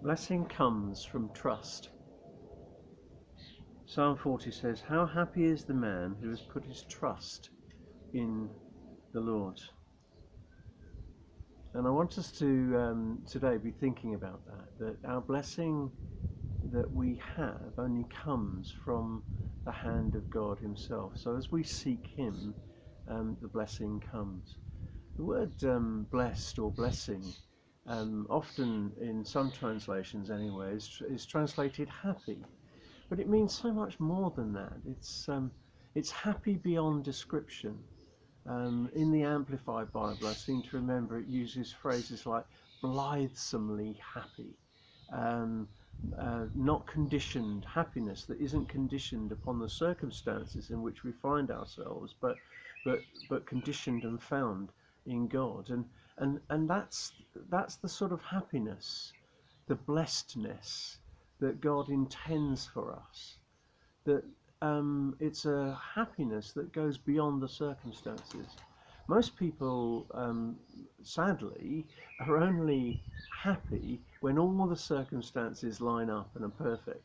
Blessing comes from trust. Psalm 40 says, "How happy is the man who has put his trust in the Lord." And I want us to today be thinking about that our blessing that we have only comes from the hand of God himself. So as we seek him, the blessing comes. The word blessed or blessing, often in some translations anyway, is translated happy. But it means so much more than that. It's happy beyond description. In the Amplified Bible, I seem to remember it uses phrases like blithesomely happy, um, not conditioned happiness that isn't conditioned upon the circumstances in which we find ourselves, but conditioned and found in God, and that's the sort of happiness, the blessedness that God intends for us. That it's a happiness that goes beyond the circumstances. Most people, sadly, are only happy when all the circumstances line up and are perfect.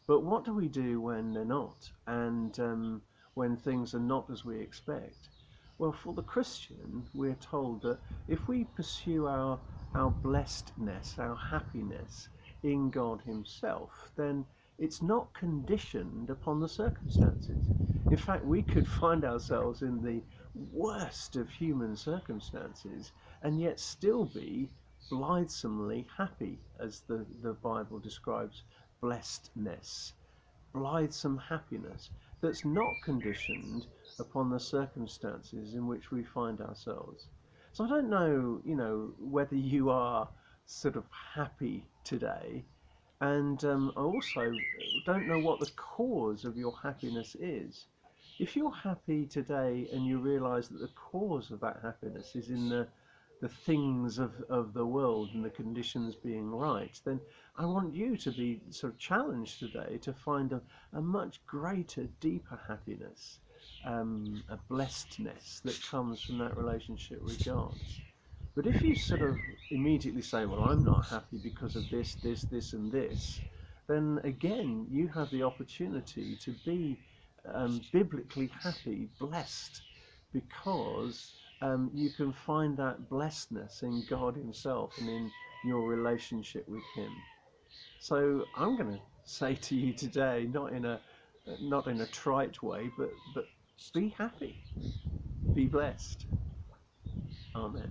But what do we do when they're not, and when things are not as we expect? Well, for the Christian, we're told that if we pursue our blessedness, our happiness in God himself, then it's not conditioned upon the circumstances. In fact, we could find ourselves in the worst of human circumstances and yet still be blithesomely happy, as the Bible describes blessedness. Blithesome happiness that's not conditioned upon the circumstances in which we find ourselves. So I don't know, whether you are sort of happy today, and I also don't know what the cause of your happiness is. If you're happy today and you realize that the cause of that happiness is in the things of the world and the conditions being right, then I want you to be sort of challenged today to find a much greater, deeper happiness, a blessedness that comes from that relationship with God. But if you sort of immediately say, well, I'm not happy because of this, this, and this, then again, you have the opportunity to be biblically happy, blessed, because you can find that blessedness in God himself and in your relationship with him. So I'm going to say to you today, not in a trite way, but be happy, be blessed. Amen.